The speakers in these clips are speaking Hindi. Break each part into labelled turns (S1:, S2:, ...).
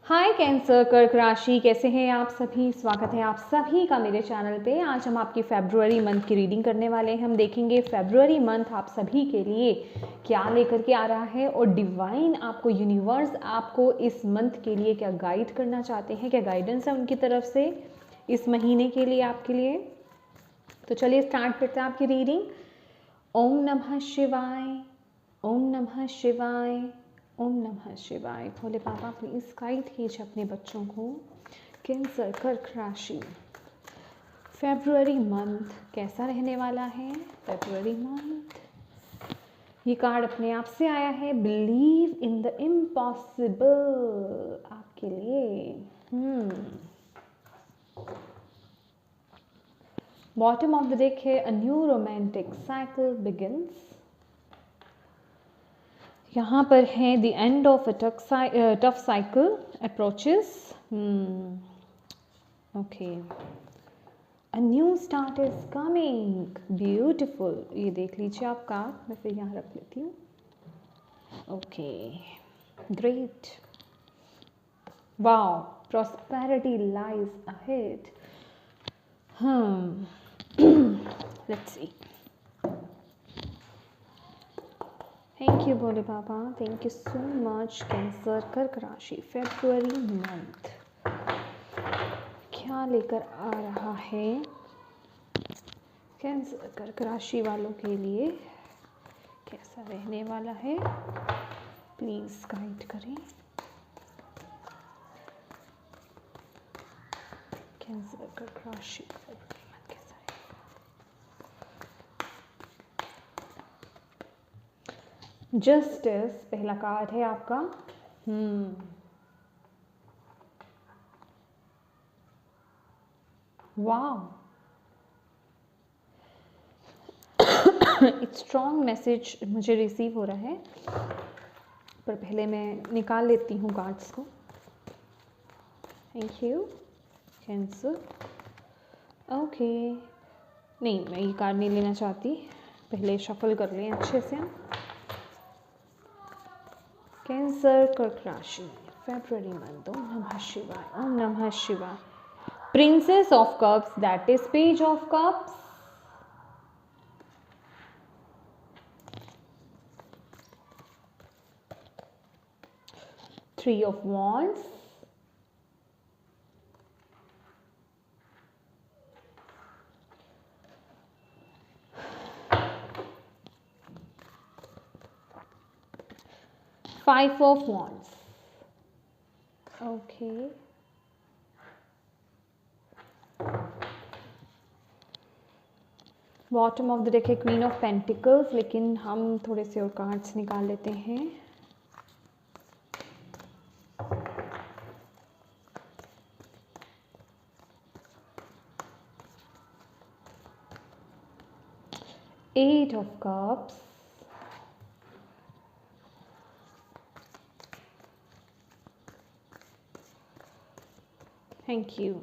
S1: हाय कैंसर कर्क राशि, कैसे हैं आप सभी। स्वागत है आप सभी का मेरे चैनल पे। आज हम आपकी फेब्रुअरी मंथ की रीडिंग करने वाले हैं। हम देखेंगे फेब्रुअरी मंथ आप सभी के लिए क्या लेकर के आ रहा है और डिवाइन आपको, यूनिवर्स आपको इस मंथ के लिए क्या गाइड करना चाहते हैं, क्या गाइडेंस है उनकी तरफ से इस महीने के लिए आपके लिए। तो चलिए स्टार्ट करते हैं आपकी रीडिंग। ओम नमः शिवाय, ओम नमः शिवाय, ओम नमः शिवाय। भोले बाबा प्लीज गाइड कीजिए अपने बच्चों को। कैंसर कर्क राशि, फेब्रुअरी मंथ कैसा रहने वाला है। फेब्रुअरी मंथ, ये कार्ड अपने आप से आया है, बिलीव इन द इम्पॉसिबल आपके लिए। बॉटम ऑफ द डेक है, अ न्यू रोमांटिक साइकिल बिगिंस। यहाँ पर है the end of a tough cycle approaches. Okay, a new start is coming, beautiful. ये देख लीजिए आपका, मैं फिर यहाँ रख लेती हूँ। Okay, great, wow, prosperity lies ahead. Let's see. Thank you Bhole Baba, thank you so much. Cancer कर्क राशि, फेब्रुअरी मंथ क्या लेकर आ रहा है कैंसर कर्क राशि वालों के लिए, कैसा रहने वाला है, प्लीज गाइड करें। कैंसर कर्क राशि फेब्रुअरी मंथ कैसा रहेगा। जस्टिस पहला कार्ड है आपका। वाह, एक स्ट्रॉन्ग मैसेज मुझे रिसीव हो रहा है, पर पहले मैं निकाल लेती हूँ कार्ड्स को। Thank you cancer. ओके, नहीं मैं ये कार्ड नहीं लेना चाहती, पहले शफल कर लें अच्छे से। कैंसर कर्क राशि, फेब्रुअरी मंथ। ओम नमः शिवाय, ओम नमः शिवाय। Princess of cups, that is page of cups. Three of Wands, Five of Wands. Okay. Bottom of the deck है क्वीन ऑफ पेंटिकल्स, लेकिन हम थोड़े से और कार्ड्स निकाल लेते हैं। Eight of Cups, thank you.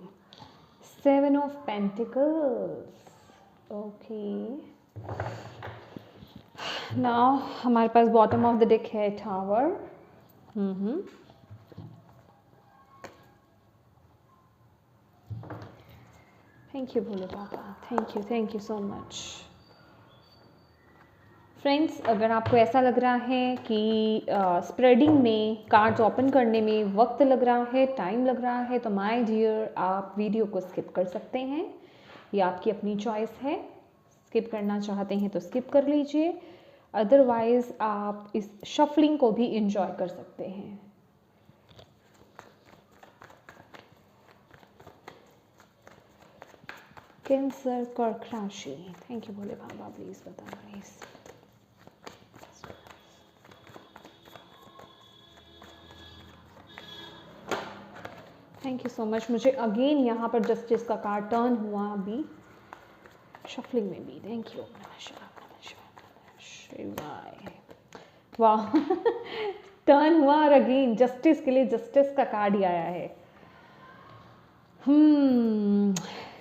S1: Seven of Pentacles, okay. Now हमारे पास बॉटम ऑफ द डेक है tower. Thank you Bhole Baba, thank you so much. Friends, अगर आपको ऐसा लग रहा है कि स्प्रेडिंग में, कार्ड्स ओपन करने में वक्त लग रहा है, टाइम लग रहा है, तो माय डियर आप वीडियो को स्किप कर सकते हैं। ये आपकी अपनी चॉइस है, स्किप करना चाहते हैं तो स्किप कर लीजिए, अदरवाइज आप इस शफलिंग को भी इंजॉय कर सकते हैं। कैंसर कर्क राशि, thank you Bhole Baba, please बताओ please. Thank you so much. मुझे अगेन यहाँ पर जस्टिस का कार्ड टर्न हुआ अभी शफलिंग में भी। थैंक यू शिवाय। वाह, टर्न हुआ और अगेन जस्टिस के लिए जस्टिस का कार्ड ही आया है।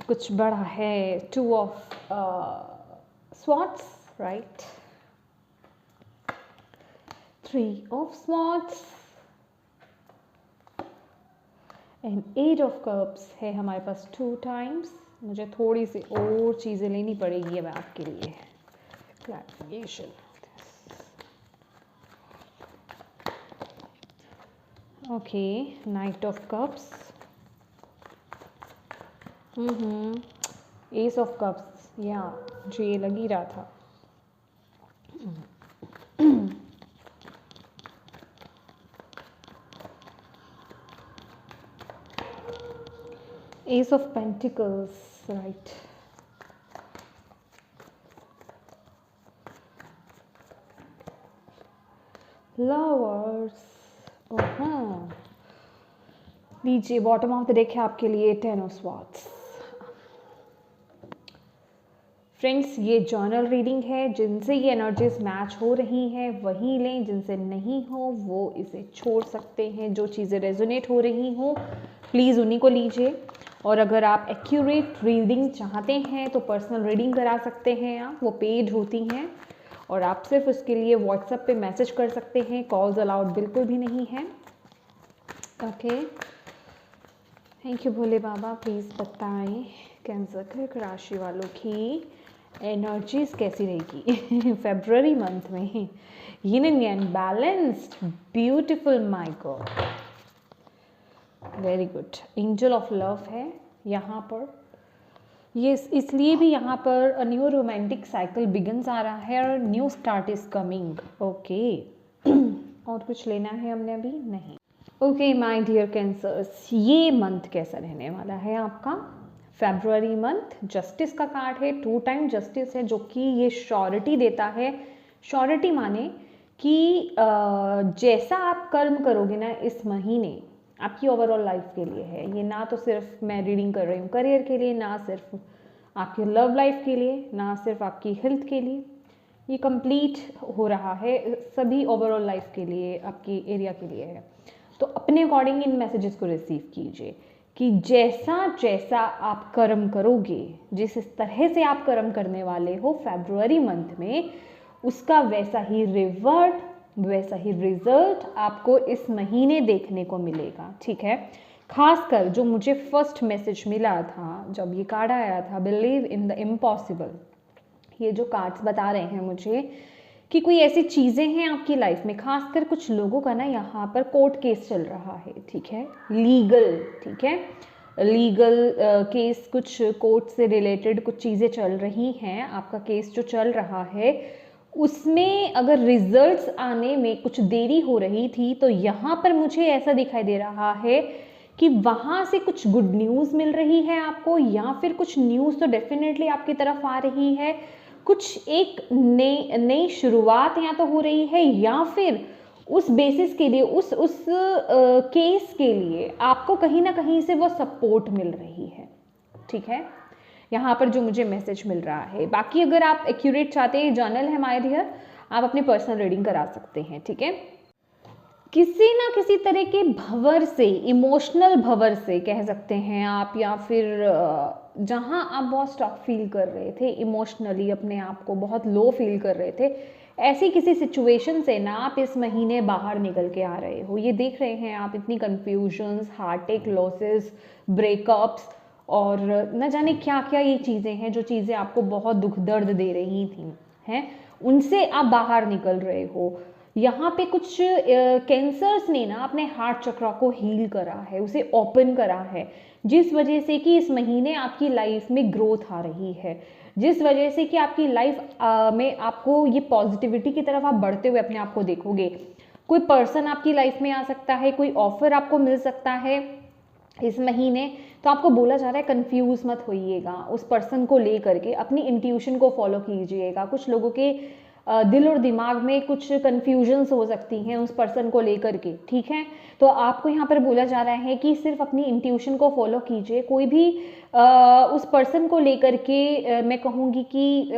S1: कुछ बड़ा है। Two of swords, right. Three of swords, and 8 of cups है हमारे पास 2 टाइम्स। मुझे थोड़ी सी और चीज़ें लेनी पड़ेगी अब आपके लिए clarification. Okay, night of cups, S of cups, या मुझे ये लग ही रहा था। S of pentacles, right. Lovers, नीचे बॉटम ऑफ द डेक है आपके लिए 10 ऑफ स्वॉर्ड्स। फ्रेंड्स, ये जर्नल रीडिंग है। जिनसे ये एनर्जीज मैच हो रही हैं वही लें, जिनसे नहीं हो वो इसे छोड़ सकते हैं। जो चीज़ें रेजोनेट हो रही हों प्लीज़ उन्हीं को लीजिए। और अगर आप एक्यूरेट रीडिंग चाहते हैं तो पर्सनल रीडिंग करा सकते हैं आप, वो पेड होती हैं और आप सिर्फ उसके लिए व्हाट्सएप पे मैसेज कर सकते हैं। कॉल्स अलाउड बिल्कुल भी नहीं है। Okay, thank you Bhole Baba. Please बताएं कैंसर कर्क राशि वालों की एनर्जीज कैसी रहेगी फेब्रुअरी मंथ में। Yin and yang balanced, beautiful, my god, very good. Angel of love है यहाँ पर। ये इसलिए भी यहाँ पर a new romantic cycle begins आ रहा है और new start is coming. Okay, और कुछ लेना है हमने अभी नहीं। ओके माय डियर कैंसर्स, ये मंथ कैसा रहने वाला है आपका फेब्रुअरी मंथ। जस्टिस का कार्ड है, 2 टाइम जस्टिस है, जो कि ये श्योरिटी देता है। श्योरिटी माने कि जैसा आप कर्म करोगे ना इस महीने, आपकी ओवरऑल लाइफ के लिए है ये। ना तो सिर्फ मैं रीडिंग कर रही हूँ करियर के लिए, ना सिर्फ आपकी लव लाइफ के लिए, ना सिर्फ आपकी हेल्थ के लिए, ये कंप्लीट हो रहा है सभी ओवरऑल लाइफ के लिए, आपकी एरिया के लिए है। तो अपने अकॉर्डिंग इन मैसेजेस को रिसीव कीजिए कि जैसा जैसा आप कर्म करोगे, जिस तरह से आप कर्म करने वाले हो फेब्रुअरी मंथ में, उसका वैसा ही रिवर्ट, वैसा ही रिजल्ट आपको इस महीने देखने को मिलेगा। ठीक है, खासकर जो मुझे फर्स्ट मैसेज मिला था जब ये कार्ड आया था, बिलीव इन द इम्पॉसिबल, ये जो कार्ड्स बता रहे हैं मुझे कि कोई ऐसी चीज़ें हैं आपकी लाइफ में, खासकर कुछ लोगों का ना यहाँ पर कोर्ट केस चल रहा है। ठीक है, लीगल, ठीक है, लीगल केस, कुछ कोर्ट से रिलेटेड कुछ चीज़ें चल रही हैं। आपका केस जो चल रहा है उसमें अगर रिजल्ट्स आने में कुछ देरी हो रही थी तो यहाँ पर मुझे ऐसा दिखाई दे रहा है कि वहाँ से कुछ गुड न्यूज़ मिल रही है आपको, या फिर कुछ न्यूज़ तो डेफिनेटली आपकी तरफ आ रही है। कुछ एक नई शुरुआत या तो हो रही है, या फिर उस बेसिस के लिए, उस केस के लिए आपको कहीं ना कहीं से वो सपोर्ट मिल रही है। ठीक है, यहाँ पर जो मुझे मैसेज मिल रहा है। बाकी अगर आप एक्यूरेट चाहते हैं, जर्नल है माय डियर, आप अपनी पर्सनल रीडिंग करा सकते हैं। ठीक है, किसी ना किसी तरह के भंवर से, इमोशनल भंवर से कह सकते हैं आप, या फिर जहाँ आप बहुत स्टक फील कर रहे थे इमोशनली, अपने आप को बहुत लो फील कर रहे थे, ऐसी किसी सिचुएशन से ना आप इस महीने बाहर निकल के आ रहे हो। ये देख रहे हैं आप, इतनी कन्फ्यूजन्स, हार्ट-टेक लॉसेस, ब्रेकअप्स और न जाने क्या क्या ये चीज़ें हैं जो चीज़ें आपको बहुत दुख दर्द दे रही थी, हैं, उनसे आप बाहर निकल रहे हो। यहाँ पे कुछ कैंसर्स ने ना अपने हार्ट चक्र को हील करा है, उसे ओपन करा है, जिस वजह से कि इस महीने आपकी लाइफ में ग्रोथ आ रही है, जिस वजह से कि आपकी लाइफ में आपको ये पॉजिटिविटी की तरफ आप बढ़ते हुए अपने आप को देखोगे। कोई पर्सन आपकी लाइफ में आ सकता है, कोई ऑफर आपको मिल सकता है इस महीने। तो आपको बोला जा रहा है कंफ्यूज मत होइएगा उस पर्सन को लेकर के, अपनी इंट्यूशन को फॉलो कीजिएगा। कुछ लोगों के दिल और दिमाग में कुछ कन्फ्यूजन्स हो सकती हैं उस पर्सन को लेकर के। ठीक है, तो आपको यहाँ पर बोला जा रहा है कि सिर्फ अपनी इंट्यूशन को फॉलो कीजिए। कोई भी उस पर्सन को लेकर के मैं कहूँगी कि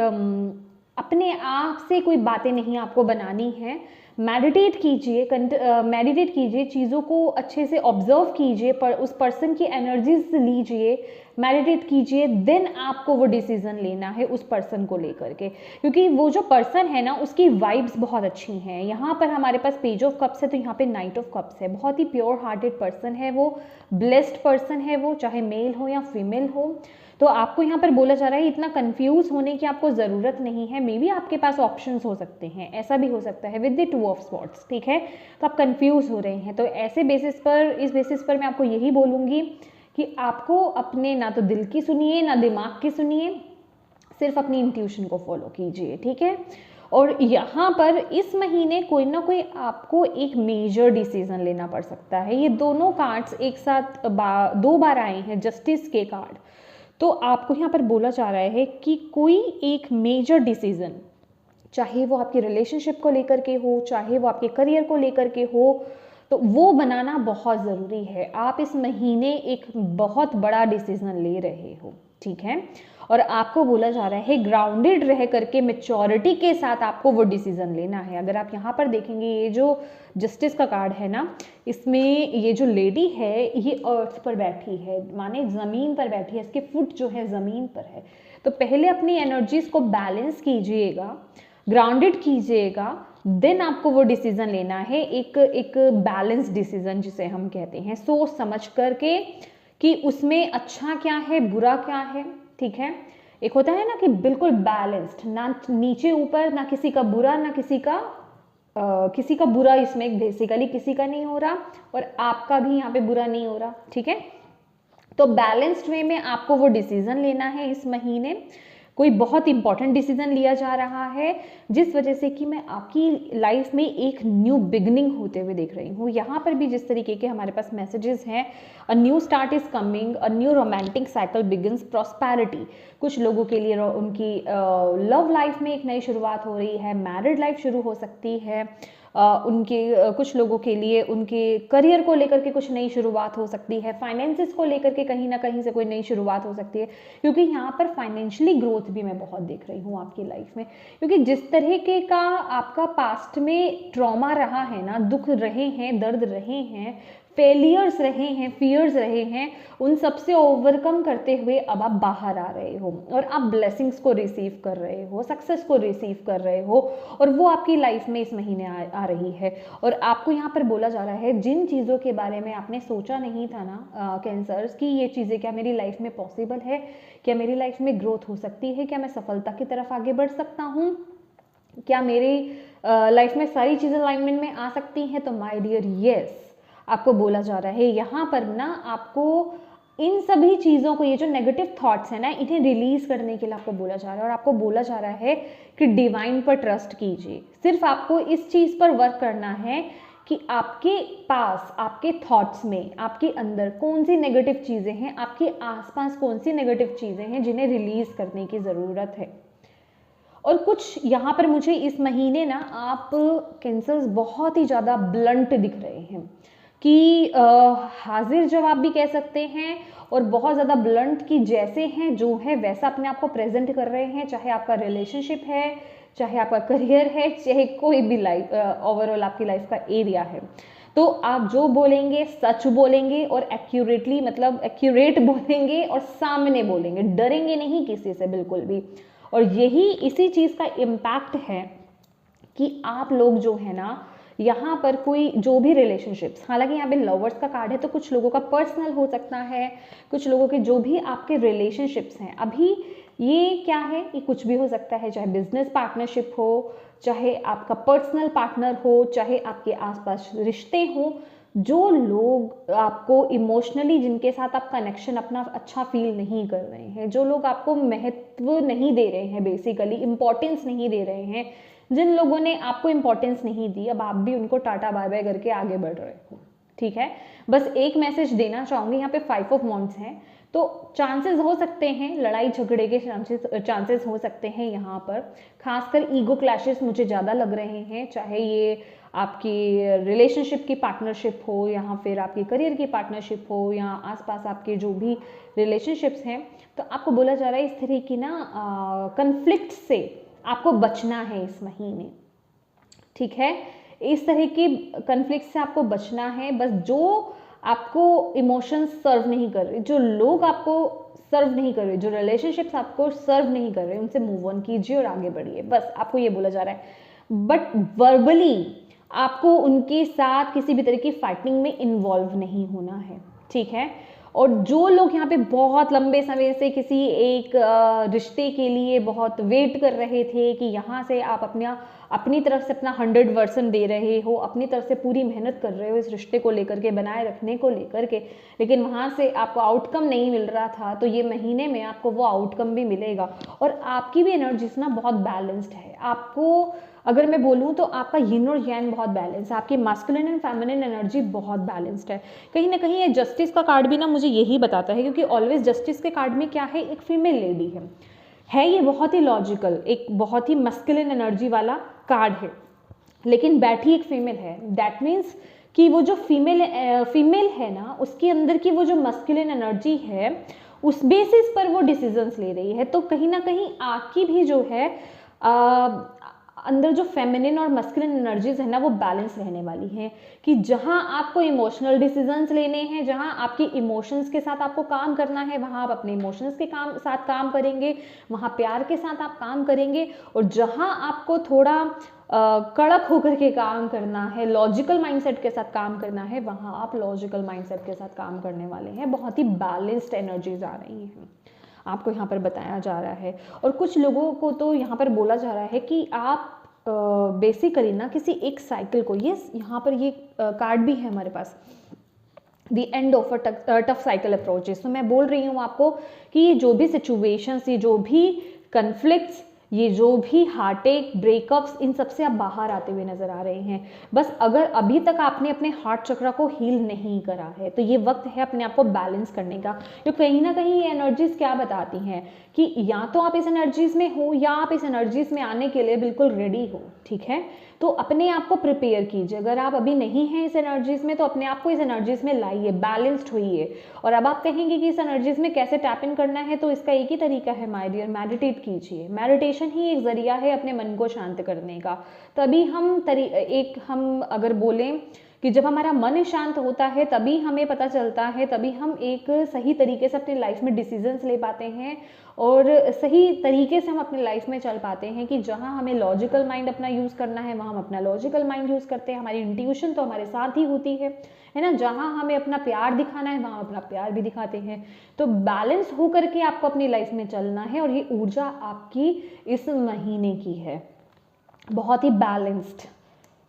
S1: अपने आप से कोई बातें नहीं आपको बनानी है। मेडिटेट कीजिए, चीज़ों को अच्छे से ऑब्जर्व कीजिए, पर उस पर्सन की एनर्जीज लीजिए, मेडिटेट कीजिए, देन आपको वो डिसीजन लेना है उस पर्सन को लेकर के, क्योंकि वो जो पर्सन है ना उसकी वाइब्स बहुत अच्छी हैं। यहाँ पर हमारे पास पेज ऑफ कप्स है तो यहाँ पे नाइट ऑफ कप्स है। बहुत ही प्योर हार्टेड पर्सन है वो, ब्लेस्ड पर्सन है वो, चाहे मेल हो या फीमेल हो। तो आपको यहाँ पर बोला जा रहा है इतना कंफ्यूज होने की आपको ज़रूरत नहीं है। मे बी आपके पास ऑप्शंस हो सकते हैं, ऐसा भी हो सकता है विद द 2 ऑफ स्वॉर्ड्स, ठीक है। तो आप कंफ्यूज हो रहे हैं, तो ऐसे बेसिस पर, इस बेसिस पर मैं आपको यही बोलूँगी कि आपको अपने ना तो दिल की सुनिए ना दिमाग की सुनिए, सिर्फ अपनी इंट्यूशन को फॉलो कीजिए, ठीक है। और यहाँ पर इस महीने कोई ना कोई आपको एक मेजर डिसीजन लेना पड़ सकता है। ये दोनों कार्ड्स एक साथ 2 बार आए हैं, जस्टिस के कार्ड। तो आपको यहाँ पर बोला जा रहा है कि कोई एक मेजर डिसीजन, चाहे वो आपकी रिलेशनशिप को लेकर के हो, चाहे वो आपके करियर को लेकर के हो, तो वो बनाना बहुत ज़रूरी है। आप इस महीने एक बहुत बड़ा डिसीजन ले रहे हो, ठीक है। और आपको बोला जा रहा है ग्राउंडेड रह करके मैच्योरिटी के साथ आपको वो डिसीजन लेना है। अगर आप यहाँ पर देखेंगे ये जो जस्टिस का कार्ड है ना, इसमें ये जो लेडी है ये अर्थ पर बैठी है, माने ज़मीन पर बैठी है, इसके फुट जो है ज़मीन पर है। तो पहले अपनी एनर्जीज को बैलेंस कीजिएगा, ग्राउंडेड कीजिएगा, देन आपको वो डिसीजन लेना है, एक बैलेंस डिसीजन जिसे हम कहते हैं, सोच समझ करके कि उसमें अच्छा क्या है बुरा क्या है, ठीक है। एक होता है ना कि बिल्कुल बैलेंस्ड, ना नीचे ऊपर, ना किसी का बुरा ना किसी का बुरा, इसमें बेसिकली किसी का नहीं हो रहा और आपका भी यहाँ पे बुरा नहीं हो रहा, ठीक है। तो बैलेंस्ड वे में आपको वो डिसीजन लेना है इस महीने। कोई बहुत इंपॉर्टेंट डिसीजन लिया जा रहा है जिस वजह से कि मैं आपकी लाइफ में एक न्यू बिगनिंग होते हुए देख रही हूँ। यहाँ पर भी जिस तरीके के हमारे पास मैसेजेस हैं, a new start is coming, a new romantic cycle begins, prosperity, कुछ लोगों के लिए उनकी लव लाइफ में एक नई शुरुआत हो रही है, मैरिड लाइफ शुरू हो सकती है, उनके कुछ लोगों के लिए उनके करियर को लेकर के कुछ नई शुरुआत हो सकती है, फाइनेंसिस को लेकर के कहीं ना कहीं से कोई नई शुरुआत हो सकती है, क्योंकि यहाँ पर फाइनेंशियली ग्रोथ भी मैं बहुत देख रही हूँ आपकी लाइफ में। क्योंकि जिस तरीके का आपका पास्ट में ट्रॉमा रहा है ना, दुख रहे हैं, दर्द रहे हैं, फेलियर्स रहे हैं, फियर्स रहे हैं, उन सबसे ओवरकम करते हुए अब आप बाहर आ रहे हो और आप ब्लेसिंग्स को रिसीव कर रहे हो, सक्सेस को रिसीव कर रहे हो, और वो आपकी लाइफ में इस महीने आ रही है। और आपको यहाँ पर बोला जा रहा है जिन चीज़ों के बारे में आपने सोचा नहीं था ना कैंसर्स की, ये चीज़ें क्या मेरी लाइफ में पॉसिबल है, क्या मेरी लाइफ में ग्रोथ हो सकती है, क्या मैं सफलता की तरफ आगे बढ़ सकता हूँ, क्या मेरी लाइफ में सारी चीज़ें अलाइनमेंट में आ सकती हैं, तो माय डियर यस, आपको बोला जा रहा है यहाँ पर ना आपको इन सभी चीज़ों को, ये जो नेगेटिव थॉट्स हैं ना, इन्हें रिलीज करने के लिए आपको बोला जा रहा है। और आपको बोला जा रहा है कि डिवाइन पर ट्रस्ट कीजिए। सिर्फ आपको इस चीज़ पर वर्क करना है कि आपके पास, आपके थॉट्स में, आपके अंदर कौन सी नेगेटिव चीज़ें हैं, आपके आसपास कौन सी नेगेटिव चीज़ें हैं जिन्हें रिलीज करने की ज़रूरत है। और कुछ यहाँ पर मुझे इस महीने ना आप कैंसर्स बहुत ही ज़्यादा ब्लंट दिख रहे हैं कि हाजिर जवाब भी कह सकते हैं, और बहुत ज़्यादा ब्लंट कि जैसे हैं जो है वैसा अपने आप को प्रेजेंट कर रहे हैं, चाहे आपका रिलेशनशिप है, चाहे आपका करियर है, चाहे कोई भी लाइफ ओवरऑल आपकी लाइफ का एरिया है। तो आप जो बोलेंगे सच बोलेंगे और एक्यूरेटली, मतलब एक्यूरेट बोलेंगे और सामने बोलेंगे, डरेंगे नहीं किसी से बिल्कुल भी। और यही इसी चीज़ का इम्पैक्ट है कि आप लोग जो है ना यहाँ पर कोई जो भी रिलेशनशिप्स, हालांकि यहाँ पे लवर्स का कार्ड है तो कुछ लोगों का पर्सनल हो सकता है, कुछ लोगों के जो भी आपके रिलेशनशिप्स हैं अभी, ये क्या है, ये कुछ भी हो सकता है, चाहे बिजनेस पार्टनरशिप हो, चाहे आपका पर्सनल पार्टनर हो, चाहे आपके आसपास रिश्ते हो, जो लोग आपको इमोशनली, जिनके साथ आप कनेक्शन अपना अच्छा फील नहीं कर रहे हैं, जो लोग आपको महत्व नहीं दे रहे हैं, बेसिकली इंपॉर्टेंस नहीं दे रहे हैं, जिन लोगों ने आपको इंपॉर्टेंस नहीं दी, अब आप भी उनको टाटा बाय बाय करके आगे बढ़ रहे हो, ठीक है। बस एक मैसेज देना चाहूँगी, यहाँ पे 5 ऑफ वांड्स हैं, तो चांसेस हो सकते हैं लड़ाई झगड़े के चांसेस हो सकते हैं यहाँ पर, खासकर ईगो क्लैशेस मुझे ज़्यादा लग रहे हैं, चाहे ये आपकी रिलेशनशिप की पार्टनरशिप हो या फिर आपकी करियर की पार्टनरशिप हो या आसपास आपके जो भी रिलेशनशिप्स हैं। तो आपको बोला जा रहा है इस तरह की ना कन्फ्लिक्ट से आपको बचना है इस महीने, ठीक है। इस तरह की कन्फ्लिक्ट से आपको बचना है। बस जो आपको इमोशंस सर्व नहीं कर रहे, जो लोग आपको सर्व नहीं कर रहे, जो रिलेशनशिप्स आपको सर्व नहीं कर रहे, उनसे मूव ऑन कीजिए और आगे बढ़िए, बस आपको ये बोला जा रहा है। बट वर्बली आपको उनके साथ किसी भी तरह की फाइटिंग में इन्वॉल्व नहीं होना है, ठीक है। और जो लोग यहाँ पे बहुत लंबे समय से किसी एक रिश्ते के लिए बहुत वेट कर रहे थे कि यहाँ से आप अपनी तरफ से अपना 100% दे रहे हो, अपनी तरफ से पूरी मेहनत कर रहे हो इस रिश्ते को लेकर के, बनाए रखने को लेकर के, लेकिन वहाँ से आपको आउटकम नहीं मिल रहा था, तो ये महीने में आपको वो आउटकम भी मिलेगा। और आपकी भी एनर्जीज ना बहुत बैलेंस्ड है। आपको अगर मैं बोलूँ तो आपका यिन और यांग बहुत बैलेंस है, आपकी मास्कुलिन एंड फेमिनिन एनर्जी बहुत बैलेंस्ड है। कहीं ना कहीं ये जस्टिस का कार्ड भी ना मुझे यही बताता है, क्योंकि ऑलवेज जस्टिस के कार्ड में क्या है, एक फीमेल लेडी है ये बहुत ही लॉजिकल, एक बहुत ही मस्कुलिन एनर्जी वाला कार्ड है, लेकिन बैठी एक फीमेल है। दैट मीन्स कि वो जो फीमेल है ना, उसके अंदर की वो जो मस्कुलिन एनर्जी है, उस बेसिस पर वो डिसीजंस ले रही है। तो कहीं ना कहीं आपकी भी जो है अंदर जो फेमिनिन और मस्कुलिन एनर्जीज है ना, वो बैलेंस रहने वाली हैं, कि जहां आपको इमोशनल डिसीजंस लेने हैं, जहां आपकी इमोशंस के साथ आपको काम करना है, वहां आप अपने इमोशंस के साथ काम करेंगे, वहां प्यार के साथ आप काम करेंगे। और जहां आपको थोड़ा कड़क होकर के काम करना है, लॉजिकल माइंडसेट के साथ काम करना है, वहां आप लॉजिकल माइंडसेट के साथ काम करने वाले हैं। बहुत ही बैलेंस्ड एनर्जीज आ रही हैं, आपको यहाँ पर बताया जा रहा है। और कुछ लोगों को तो यहाँ पर बोला जा रहा है कि आप बेसिकली ना किसी एक साइकिल को, ये यहाँ पर ये कार्ड भी है हमारे पास, the end of a tough cycle approaches. तो मैं बोल रही हूँ आपको कि ये जो भी सिचुएशंस, ये जो भी कन्फ्लिक्ट्स, ये जो भी हार्टेक, ब्रेकअप्स, इन सब से आप बाहर आते हुए नजर आ रहे हैं। बस अगर अभी तक आपने अपने हार्ट चक्र को हील नहीं करा है, तो ये वक्त है अपने आप को बैलेंस करने का। तो कहीं ना कहीं ये एनर्जीज क्या बताती हैं कि या तो आप इस एनर्जीज में हो, या आप इस एनर्जीज में आने के लिए बिल्कुल रेडी हो, ठीक है। तो अपने आप को प्रिपेयर कीजिए। अगर आप अभी नहीं हैं इस एनर्जीज में, तो अपने आप को इस एनर्जीज में लाइए, बैलेंस्ड होइए। और अब आप कहेंगे कि इस एनर्जीज में कैसे टैप इन करना है, तो इसका एक ही तरीका है माय डियर, मेडिटेट कीजिए। मेडिटेशन ही एक जरिया है अपने मन को शांत करने का। तभी हम अगर बोलें कि जब हमारा मन शांत होता है, तभी हमें पता चलता है, तभी हम एक सही तरीके से अपनी लाइफ में डिसीजंस ले पाते हैं, और सही तरीके से हम अपनी लाइफ में चल पाते हैं। कि जहां हमें लॉजिकल माइंड अपना यूज़ करना है, वहां हम अपना लॉजिकल माइंड यूज़ करते हैं। हमारी इंट्यूशन तो हमारे साथ ही होती है ना। जहां हमें अपना प्यार दिखाना है, वहां अपना प्यार भी दिखाते हैं। तो बैलेंस हो करके आपको अपनी लाइफ में चलना है, और ये ऊर्जा आपकी इस महीने की है, बहुत ही बैलेंस्ड।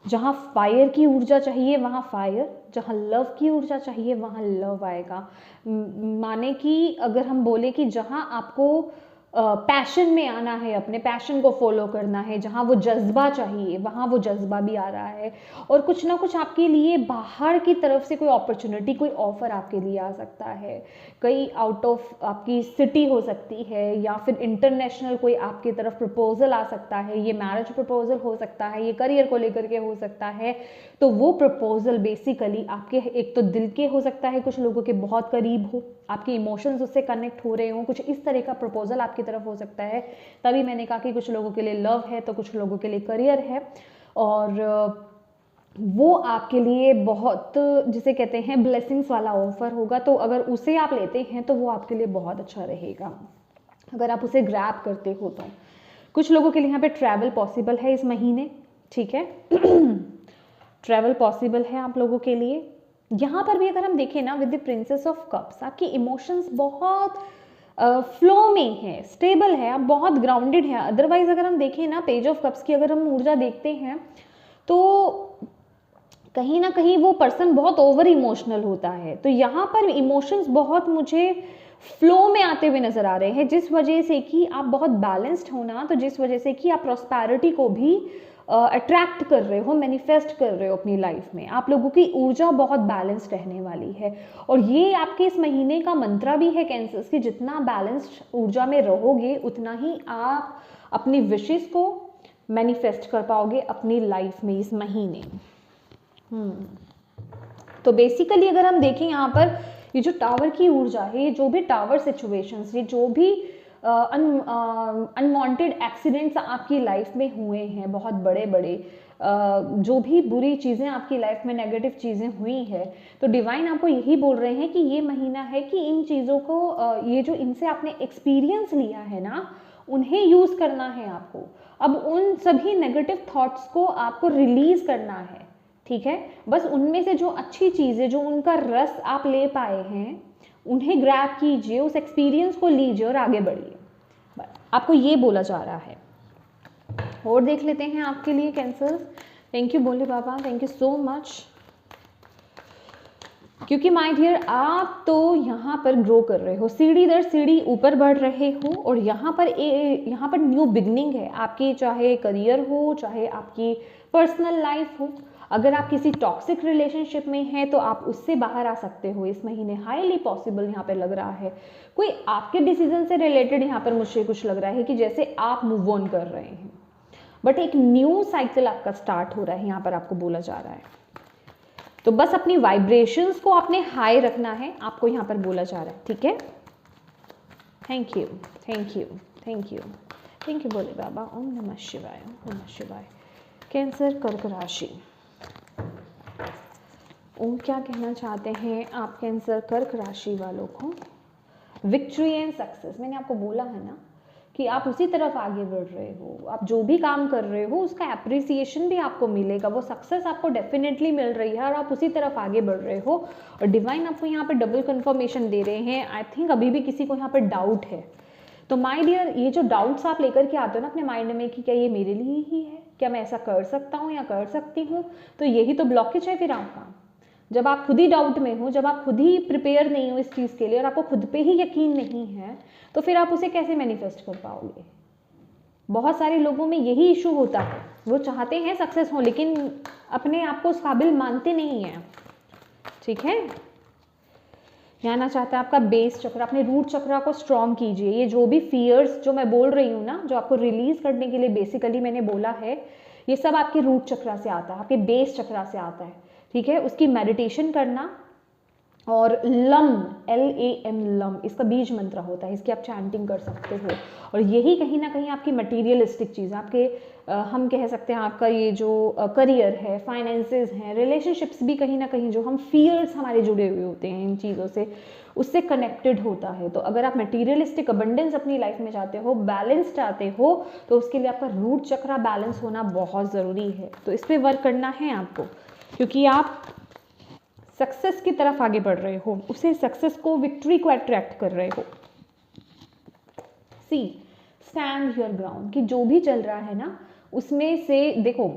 S1: जहाँ फायर की ऊर्जा चाहिए वहाँ फायर, जहाँ लव की ऊर्जा चाहिए वहाँ लव आएगा। माने कि अगर हम बोले कि जहाँ आपको पैशन में आना है, अपने पैशन को फॉलो करना है, जहाँ वो जज्बा चाहिए वहाँ वो जज्बा भी आ रहा है। और कुछ ना कुछ आपके लिए बाहर की तरफ से कोई अपॉर्चुनिटी, कोई ऑफर आपके लिए आ सकता है। कई आउट ऑफ आपकी सिटी हो सकती है, या फिर इंटरनेशनल कोई आपकी तरफ प्रपोजल आ सकता है। ये मैरिज प्रपोजल हो सकता है, ये करियर को लेकर के हो सकता है। तो वो प्रपोजल बेसिकली आपके एक तो दिल के हो सकता है, कुछ लोगों के बहुत करीब हो, आपके इमोशंस उससे कनेक्ट हो रहे हो, कुछ इस तरह का प्रपोजल आपकी तरफ हो सकता है। तभी मैंने कहा कि कुछ लोगों के लिए लव है, तो कुछ लोगों के लिए करियर है। और वो आपके लिए बहुत, जिसे कहते हैं ब्लेसिंग्स वाला ऑफर होगा। तो अगर उसे आप लेते हैं तो वो आपके लिए बहुत अच्छा रहेगा, अगर आप उसे ग्रैब करते हो तो। कुछ लोगों के लिए यहाँ पे ट्रैवल पॉसिबल है इस महीने, ठीक है। ट्रैवल पॉसिबल है आप लोगों के लिए। यहाँ पर भी अगर हम देखें ना, with the princess of cups, आपकी इमोशंस बहुत फ्लो में है, स्टेबल है, आप बहुत ग्राउंडेड है। अदरवाइज अगर हम देखें ना, पेज ऑफ कप्स की अगर हम ऊर्जा देखते हैं, तो कहीं ना कहीं वो पर्सन बहुत ओवर इमोशनल होता है। तो यहाँ पर इमोशंस बहुत मुझे फ्लो में आते हुए नजर आ रहे हैं, जिस वजह से कि आप बहुत बैलेंस्ड हो ना, तो जिस वजह से कि आप प्रॉस्पेरिटी को भी अट्रैक्ट कर रहे हो, मैनिफेस्ट कर रहे हो अपनी लाइफ में। आप लोगों की ऊर्जा बहुत बैलेंस्ड रहने वाली है। और ये आपके इस महीने का मंत्रा भी है कैंसर्स की, जितना बैलेंस्ड ऊर्जा में रहोगे, उतना ही आप अपनी विशेस को मैनिफेस्ट कर पाओगे अपनी लाइफ में इस महीने। तो बेसिकली अगर हम देखें यहाँ पर, ये जो टावर की ऊर्जा है, ये जो भी टावर सिचुएशंस, ये जो भी अनवांटेड एक्सीडेंट्स आपकी लाइफ में हुए हैं, बहुत बड़े बड़े, जो भी बुरी चीज़ें आपकी लाइफ में नेगेटिव चीज़ें हुई है, तो डिवाइन आपको यही बोल रहे हैं कि ये महीना है कि इन चीज़ों को ये जो इनसे आपने एक्सपीरियंस लिया है ना, उन्हें यूज़ करना है आपको। अब उन सभी नेगेटिव थॉट्स को आपको रिलीज़ करना है, ठीक है। बस उनमें से जो अच्छी चीज़ें, जो उनका रस आप ले पाए हैं, उन्हें ग्रैब कीजिए, उस एक्सपीरियंस को लीजिए और आगे बढ़िए। आपको ये बोला जा रहा है। और देख लेते हैं आपके लिए cancer. Thank you Bhole Baba, thank you so much. क्योंकि माय डियर, आप तो यहाँ पर ग्रो कर रहे हो, सीढ़ी दर सीढ़ी ऊपर बढ़ रहे हो, और यहाँ पर न्यू बिगनिंग है आपकी, चाहे करियर हो, चाहे आपकी पर्सनल लाइफ हो। अगर आप किसी टॉक्सिक रिलेशनशिप में हैं तो आप उससे बाहर आ सकते हो इस महीने, हाईली पॉसिबल यहाँ पे लग रहा है। कोई आपके डिसीजन से रिलेटेड यहाँ पर मुझे कुछ लग रहा है कि जैसे आप मूव ऑन कर रहे हैं, बट एक न्यू साइकिल आपका स्टार्ट हो रहा है, यहाँ पर आपको बोला जा रहा है। तो बस अपनी वाइब्रेशंस को आपने हाई रखना है, आपको यहाँ पर बोला जा रहा है, ठीक है। Thank you, thank you, thank you, thank you बोले बाबा। ओम नमः शिवाय, ओम नमः शिवाय। कैंसर कर्क राशि, ओम क्या कहना चाहते हैं आप कैंसर कर्क राशि वालों को? Victory and success. मैंने आपको बोला है ना कि आप उसी तरफ आगे बढ़ रहे हो, आप जो भी काम कर रहे हो उसका एप्रिसिएशन भी आपको मिलेगा, वो सक्सेस आपको डेफिनेटली मिल रही है और आप उसी तरफ आगे बढ़ रहे हो। और डिवाइन आपको यहाँ पे डबल कंफर्मेशन दे रहे हैं। आई थिंक अभी भी किसी को यहाँ पर डाउट है, तो माय डियर, ये जो डाउट्स आप लेकर के आते हो ना अपने माइंड में कि क्या ये मेरे लिए ही है, क्या मैं ऐसा कर सकता हूँ या कर सकती हूँ, तो यही तो ब्लॉकेज है फिर आपका। जब आप खुद ही डाउट में हो, जब आप खुद ही प्रिपेयर नहीं हो इस चीज़ के लिए और आपको खुद पे ही यकीन नहीं है, तो फिर आप उसे कैसे मैनिफेस्ट कर पाओगे? बहुत सारे लोगों में यही इशू होता है, वो चाहते हैं सक्सेस हो लेकिन अपने आप को उस काबिल मानते नहीं हैं, ठीक है। यहाँ ना चाहता है आपका बेस चक्र, अपने रूट चक्र को स्ट्रॉन्ग कीजिए। ये जो भी फियर्स जो मैं बोल रही हूँ ना, जो आपको रिलीज करने के लिए बेसिकली मैंने बोला है, ये सब आपके रूट चक्र से आता है, आपके बेस चक्र से आता है, ठीक है। उसकी मेडिटेशन करना, और लम, LAM, लम इसका बीज मंत्र होता है, इसकी आप चैंटिंग कर सकते हो। और यही कहीं ना कहीं आपकी मटीरियलिस्टिक चीज़, आपके हम कह सकते हैं आपका ये जो करियर है, फाइनेंसेस हैं, रिलेशनशिप्स भी कहीं ना कहीं जो हम फियर्स हमारे जुड़े हुए होते हैं इन चीज़ों से, उससे कनेक्टेड होता है। तो अगर आप मटीरियलिस्टिक अबंडेंस अपनी लाइफ में चाहते हो, बैलेंस चाहते हो, तो उसके लिए आपका रूट चक्र बैलेंस होना बहुत ज़रूरी है। तो इस पर वर्क करना है आपको, क्योंकि आप सक्सेस की तरफ आगे बढ़ रहे हो, उसे सक्सेस को, विक्ट्री को अट्रैक्ट कर रहे हो। सी स्टैंड योर ग्राउंड, कि जो भी चल रहा है ना उसमें से देखो,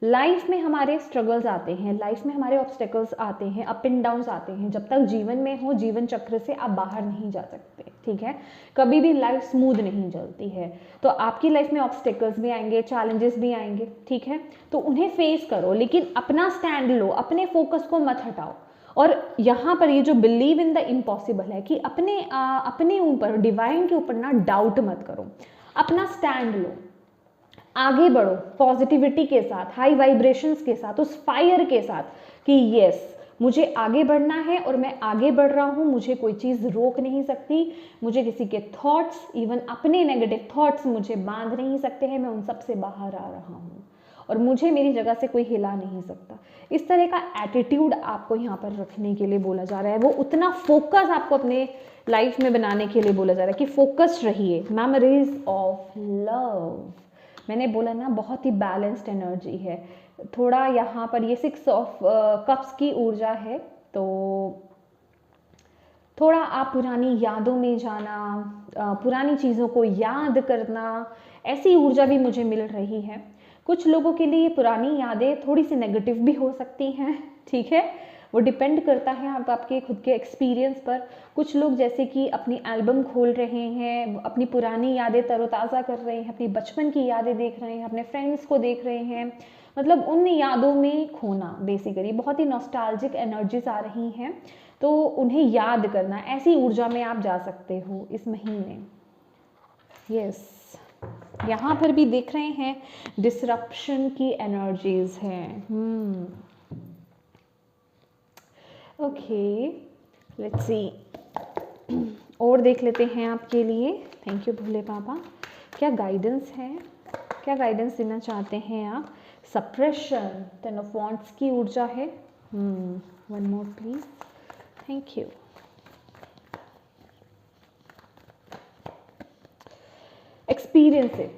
S1: लाइफ में हमारे स्ट्रगल्स आते हैं, लाइफ में हमारे ऑब्स्टेकल्स आते हैं, अप एंड डाउन्स आते हैं। जब तक जीवन में हो, जीवन चक्र से आप बाहर नहीं जा सकते, ठीक है। कभी भी लाइफ स्मूथ नहीं चलती है, तो आपकी लाइफ में ऑब्स्टेकल्स भी आएंगे, चैलेंजेस भी आएंगे, ठीक है। तो उन्हें फेस करो, लेकिन अपना स्टैंड लो, अपने फोकस को मत हटाओ। और यहाँ पर ये जो बिलीव इन द इम्पॉसिबल है कि अपने ऊपर, डिवाइन के ऊपर ना डाउट मत करो, अपना स्टैंड लो, आगे बढ़ो पॉजिटिविटी के साथ, हाई वाइब्रेशंस के साथ, उस फायर के साथ कि यस मुझे आगे बढ़ना है और मैं आगे बढ़ रहा हूँ, मुझे कोई चीज़ रोक नहीं सकती, मुझे किसी के थॉट्स, इवन अपने नेगेटिव थॉट्स मुझे बांध नहीं सकते हैं, मैं उन सब से बाहर आ रहा हूँ और मुझे मेरी जगह से कोई हिला नहीं सकता। इस तरह का एटीट्यूड आपको यहाँ पर रखने के लिए बोला जा रहा है। वो उतना फोकस आपको अपने लाइफ में बनाने के लिए बोला जा रहा है कि फोकस्ड रहिए। मेमोरीज ऑफ लव, मैंने बोला ना बहुत ही बैलेंस्ड एनर्जी है। थोड़ा यहाँ पर ये 6 ऑफ कप्स की ऊर्जा है, तो थोड़ा आप पुरानी यादों में जाना, पुरानी चीज़ों को याद करना, ऐसी ऊर्जा भी मुझे मिल रही है। कुछ लोगों के लिए पुरानी यादें थोड़ी सी नेगेटिव भी हो सकती हैं, ठीक है, वो डिपेंड करता है आप आपके खुद के एक्सपीरियंस पर। कुछ लोग जैसे कि अपनी एल्बम खोल रहे हैं, अपनी पुरानी यादें तरोताज़ा कर रहे हैं, अपनी बचपन की यादें देख रहे हैं, अपने फ्रेंड्स को देख रहे हैं, मतलब उन यादों में खोना, बेसिकली बहुत ही नॉस्टैल्जिक एनर्जीज आ रही हैं, तो उन्हें याद करना, ऐसी ऊर्जा में आप जा सकते हो इस महीने। यस, यहाँ पर भी देख रहे हैं डिसरप्शन की एनर्जीज हैं। ओके, लेट्स सी, और देख लेते हैं आपके लिए। थैंक यू भोले बाबा, क्या गाइडेंस है, क्या गाइडेंस देना चाहते हैं आप? सप्रेशन, 10 ऑफ वॉन्ड्स की ऊर्जा है। One more please, thank you. Experiencing,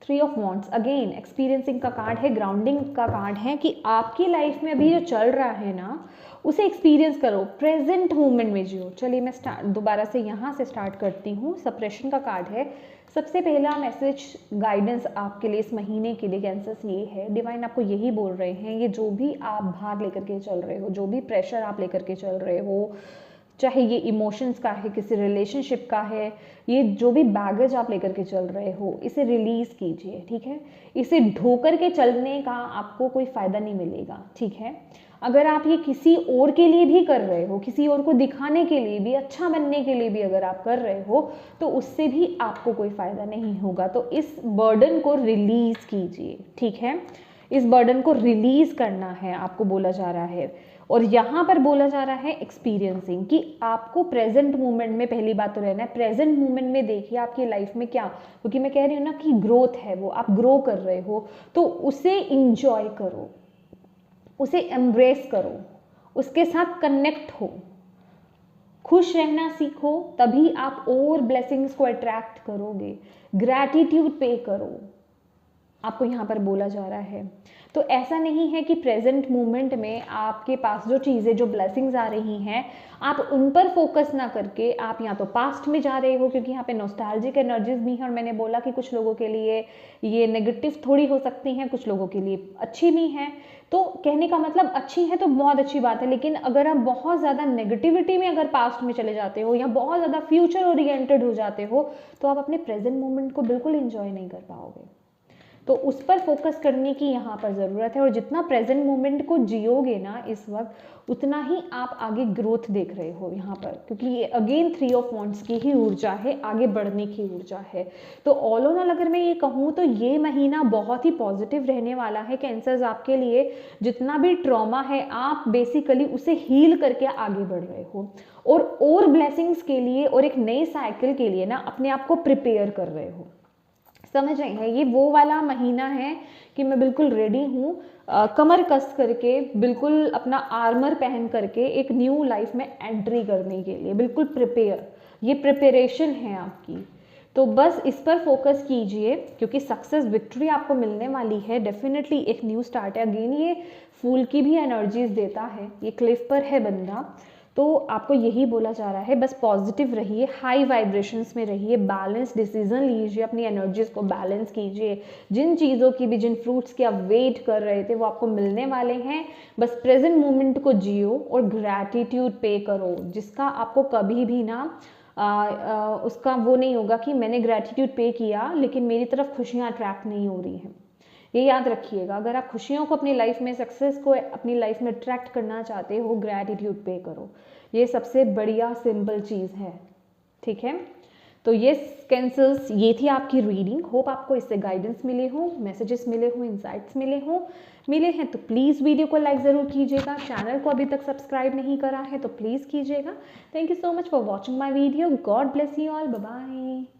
S1: 3 of wands, again experiencing का कार्ड है, ग्राउंडिंग का कार्ड है कि आपकी लाइफ में अभी जो चल रहा है ना उसे एक्सपीरियंस करो, प्रेजेंट मोमेंट में जियो। चलिए मैं दोबारा से यहाँ से स्टार्ट करती हूँ। सप्रेशन का कार्ड है। सबसे पहला मैसेज गाइडेंस आपके लिए इस महीने के लिए कैंसर्स ये है, डिवाइन आपको यही बोल रहे हैं, ये जो भी आप भार लेकर के चल रहे हो, जो भी प्रेशर आप लेकर के चल रहे हो, चाहे ये इमोशंस का है, किसी रिलेशनशिप का है, ये जो भी बैगेज आप लेकर के चल रहे हो, इसे रिलीज कीजिए, ठीक है। इसे ढोकर के चलने का आपको कोई फायदा नहीं मिलेगा, ठीक है। अगर आप ये किसी और के लिए भी कर रहे हो, किसी और को दिखाने के लिए भी, अच्छा बनने के लिए भी अगर आप कर रहे हो, तो उससे भी आपको कोई फायदा नहीं होगा। तो इस बर्डन को रिलीज कीजिए, ठीक है। इस बर्डन को रिलीज करना है आपको बोला जा रहा है। और यहाँ पर बोला जा रहा है एक्सपीरियंसिंग, कि आपको प्रेजेंट मोमेंट में पहली बात तो रहना है। प्रेजेंट मोमेंट में देखिए आपकी लाइफ में क्या, क्योंकि मैं कह रही हूँ ना कि ग्रोथ है, वो आप ग्रो कर रहे हो, तो उसे इंजॉय करो, उसे एम्ब्रेस करो, उसके साथ कनेक्ट हो, खुश रहना सीखो, तभी आप और ब्लेसिंग्स को अट्रैक्ट करोगे। ग्रैटिट्यूड पे करो, आपको यहाँ पर बोला जा रहा है। तो ऐसा नहीं है कि प्रेजेंट मोमेंट में आपके पास जो चीज़ें, जो ब्लेसिंग्स आ रही हैं, आप उन पर फोकस ना करके आप या तो पास्ट में जा रहे हो, क्योंकि यहाँ पे नॉस्टैल्जिक एनर्जीज भी हैं। और मैंने बोला कि कुछ लोगों के लिए ये नेगेटिव थोड़ी हो सकती हैं, कुछ लोगों के लिए अच्छी भी हैं। तो कहने का मतलब अच्छी है तो बहुत अच्छी बात है, लेकिन अगर आप बहुत ज़्यादा नेगेटिविटी में अगर पास्ट में चले जाते हो या बहुत ज़्यादा फ्यूचर ओरिएंटेड हो जाते हो, तो आप अपने प्रेजेंट मोमेंट को बिल्कुल इंजॉय नहीं कर पाओगे। तो उस पर फोकस करने की यहाँ पर ज़रूरत है। और जितना प्रेजेंट मोमेंट को जियोगे ना इस वक्त, उतना ही आप आगे ग्रोथ देख रहे हो यहाँ पर, क्योंकि ये अगेन 3 ऑफ वॉन्ड्स की ही ऊर्जा है, आगे बढ़ने की ऊर्जा है। तो ऑल ओन ऑल अगर मैं ये कहूँ तो ये महीना बहुत ही पॉजिटिव रहने वाला है कैंसर्स आपके लिए। जितना भी ट्रॉमा है आप बेसिकली उसे हील करके आगे बढ़ रहे हो, और ब्लेसिंग्स के लिए और एक नए साइकिल के लिए ना अपने आप को प्रिपेयर कर रहे हो। समझ रहे हैं, ये वो वाला महीना है कि मैं बिल्कुल रेडी हूँ, कमर कस करके, बिल्कुल अपना आर्मर पहन करके एक न्यू लाइफ में एंट्री करने के लिए बिल्कुल प्रिपेयर। ये प्रिपरेशन है आपकी। तो बस इस पर फोकस कीजिए, क्योंकि सक्सेस, विक्ट्री आपको मिलने वाली है डेफिनेटली। एक न्यू स्टार्ट है। अगेन ये फूल की भी एनर्जीज देता है, ये क्लिफ पर है बंदा। तो आपको यही बोला जा रहा है, बस पॉजिटिव रहिए, हाई वाइब्रेशंस में रहिए, बैलेंस डिसीजन लीजिए, अपनी एनर्जीज को बैलेंस कीजिए। जिन चीज़ों की भी, जिन फ्रूट्स की आप वेट कर रहे थे वो आपको मिलने वाले हैं। बस प्रेजेंट मोमेंट को जियो और ग्रैटिट्यूड पे करो, जिसका आपको कभी भी ना उसका वो नहीं होगा कि मैंने ग्रैटिट्यूड पे किया लेकिन मेरी तरफ खुशियाँ अट्रैक्ट नहीं हो रही हैं। ये याद रखिएगा, अगर आप खुशियों को अपनी लाइफ में, सक्सेस को अपनी लाइफ में अट्रैक्ट करना चाहते हो, ग्रैटिट्यूड पे करो। ये सबसे बढ़िया सिंपल चीज़ है, ठीक है। तो ये कैंसर्स, ये थी आपकी रीडिंग। होप आपको इससे गाइडेंस मिले हो, मैसेजेस मिले हो, इंसाइट्स मिले हैं तो प्लीज़ वीडियो को लाइक ज़रूर कीजिएगा। चैनल को अभी तक सब्सक्राइब नहीं करा है तो प्लीज़ कीजिएगा। Thank you so much for watching my video. God bless you all, bye bye.